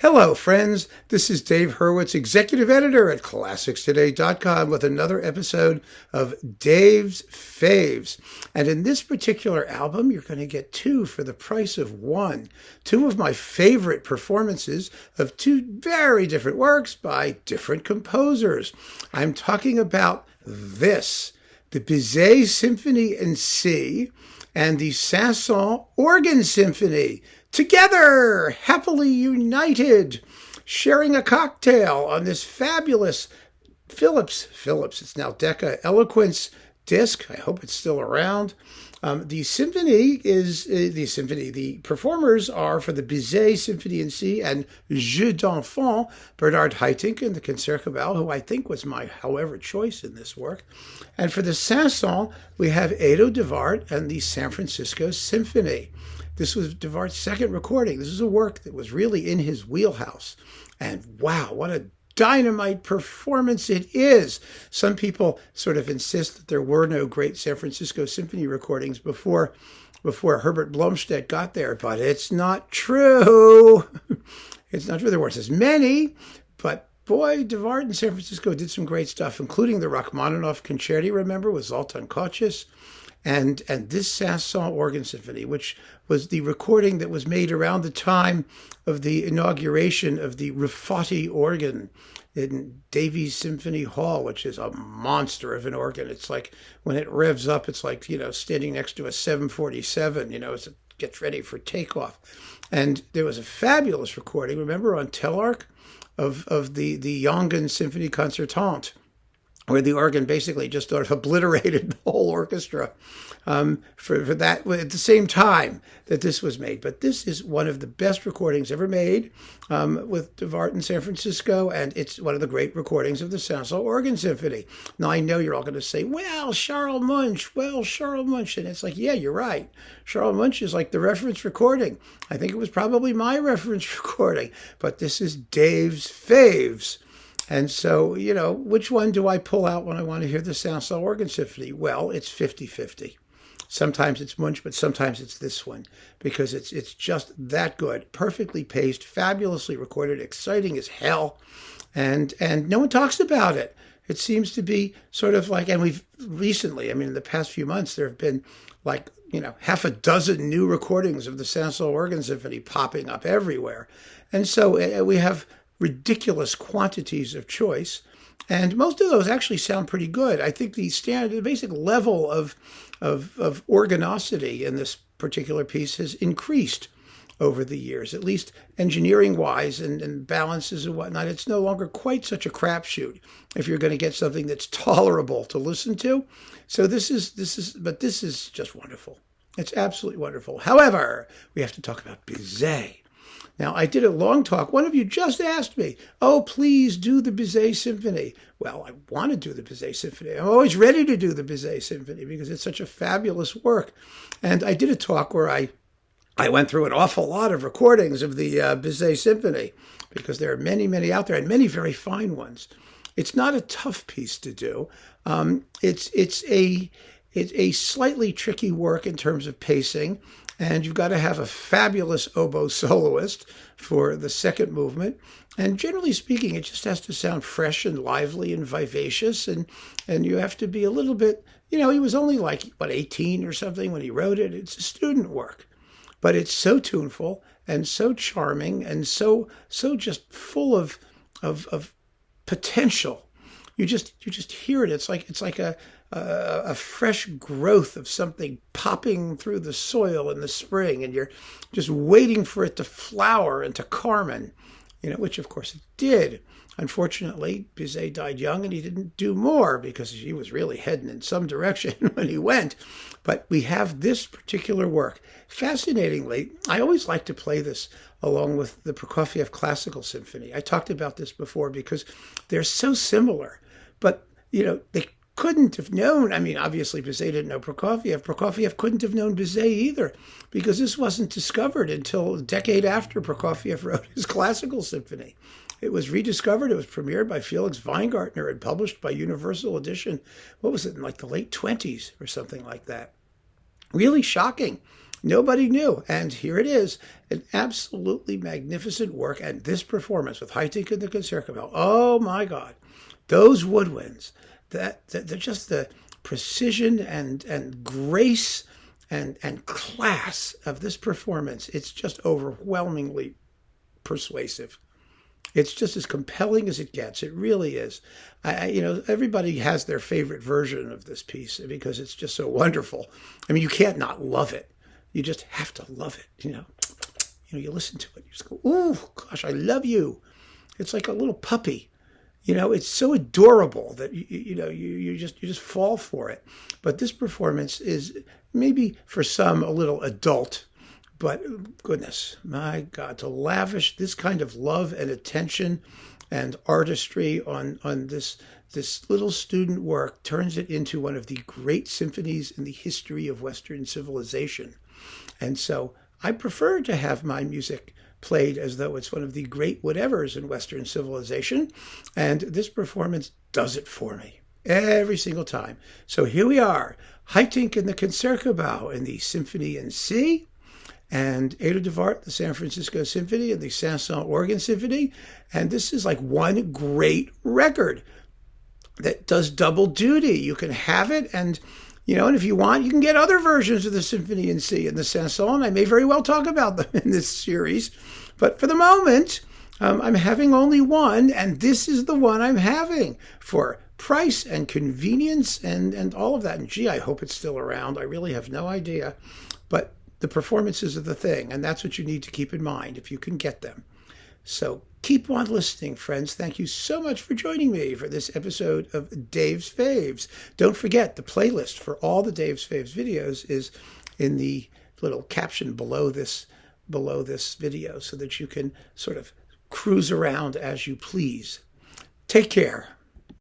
Hello, friends. This is Dave Hurwitz, executive editor at ClassicsToday.com with another episode of Dave's Faves. And in this particular album, you're going to get two for the price of one. Two of my favorite performances of two very different works by different composers. I'm talking about this, the Bizet Symphony in C and the Saint-Saëns Organ Symphony. Together, happily united, sharing a cocktail on this fabulous Philips, it's now Decca, Eloquence disc. I hope it's still around. The performers are for the Bizet Symphony in C and Jeux d'Enfants, Bernard Haitink in the Concertgebouw, who I think was my, however, choice in this work. And for the Saint-Saëns, we have Edo de Waart and the San Francisco Symphony. This was de Waart's second recording. This is a work that was really in his wheelhouse. And wow, what a dynamite performance it is. Some people sort of insist that there were no great San Francisco Symphony recordings before Herbert Blomstedt got there, but it's not true. It's not true. There weren't as many, but boy, de Waart in San Francisco did some great stuff, including the Rachmaninoff Concerti, remember, with Zoltan Kocis. And this Saint-Saëns Organ Symphony, which was the recording that was made around the time of the inauguration of the Rufati organ in Davies Symphony Hall, which is a monster of an organ. It's like when it revs up, it's like, standing next to a 747, as it gets ready for takeoff. And there was a fabulous recording, remember, on Telarc of the Jongen Symphony Concertante, where the organ basically just sort of obliterated the whole orchestra for that at the same time that this was made. But this is one of the best recordings ever made with de Waart in San Francisco, and it's one of the great recordings of the Saint-Saëns Organ Symphony. Now, I know you're all going to say, Charles Munch. And it's like, yeah, you're right. Charles Munch is like the reference recording. I think it was probably my reference recording, but this is Dave's Faves. And so, which one do I pull out when I want to hear the Saint-Saëns Organ Symphony? Well, it's 50-50. Sometimes it's Munch, but sometimes it's this one, because it's just that good. Perfectly paced, fabulously recorded, exciting as hell. And no one talks about it. It seems to be sort of like, and we've recently, in the past few months, there have been like, half a dozen new recordings of the Saint-Saëns Organ Symphony popping up everywhere. And so we have ridiculous quantities of choice, and most of those actually sound pretty good. I think the basic level of organosity in this particular piece has increased over the years, at least engineering-wise and balances and whatnot. It's no longer quite such a crapshoot if you're going to get something that's tolerable to listen to. So this is just wonderful. It's absolutely wonderful. However, we have to talk about Bizet. Now, I did a long talk. One of you just asked me, please do the Bizet Symphony. Well, I want to do the Bizet Symphony. I'm always ready to do the Bizet Symphony because it's such a fabulous work. And I did a talk where I went through an awful lot of recordings of the Bizet Symphony, because there are many, many out there, and many very fine ones. It's not a tough piece to do. It's a slightly tricky work in terms of pacing. And you've got to have a fabulous oboe soloist for the second movement. And generally speaking, it just has to sound fresh and lively and vivacious. And you have to be a little bit, he was only 18 or something when he wrote it. It's a student work. But it's so tuneful and so charming and so just full of potential. You just hear it. It's like a fresh growth of something popping through the soil in the spring, and you're just waiting for it to flower into Carmen, which of course it did. Unfortunately, Bizet died young, and he didn't do more because he was really heading in some direction when he went. But we have this particular work. Fascinatingly, I always like to play this along with the Prokofiev Classical Symphony. I talked about this before because they're so similar, but they couldn't have known. Obviously, Bizet didn't know Prokofiev. Prokofiev couldn't have known Bizet either, because this wasn't discovered until a decade after Prokofiev wrote his Classical Symphony. It was rediscovered. It was premiered by Felix Weingartner and published by Universal Edition. What was it, in the late 20s or something like that? Really shocking. Nobody knew. And here it is, an absolutely magnificent work. And this performance with Haitink and the Concertgebouw, oh my God, those woodwinds, that just the precision and grace and class of this performance, it's just overwhelmingly persuasive. It's just as compelling as it gets. It really is. Everybody has their favorite version of this piece because it's just so wonderful. I mean, you can't not love it. You just have to love it. You listen to it. You just go, "Ooh, gosh, I love you." It's like a little puppy. It's so adorable that you just fall for it. But this performance is maybe for some a little adult. But goodness, my God, to lavish this kind of love and attention and artistry on this little student work turns it into one of the great symphonies in the history of Western civilization. And so I prefer to have my music played as though it's one of the great whatevers in Western civilization. And this performance does it for me every single time. So here we are, Haitink and the Concertgebouw in the Symphony in C, and Edo de Waart, the San Francisco Symphony, and the Saint-Saëns Organ Symphony. And this is like one great record that does double duty. You can have it, and if you want, you can get other versions of the Symphony in C and the Saint-Saëns. I may very well talk about them in this series. But for the moment, I'm having only one, and this is the one I'm having for price and convenience and all of that. And gee, I hope it's still around. I really have no idea. But the performances are the thing, and that's what you need to keep in mind if you can get them. So keep on listening, friends. Thank you so much for joining me for this episode of Dave's Faves. Don't forget, the playlist for all the Dave's Faves videos is in the little caption below this video so that you can sort of cruise around as you please. Take care.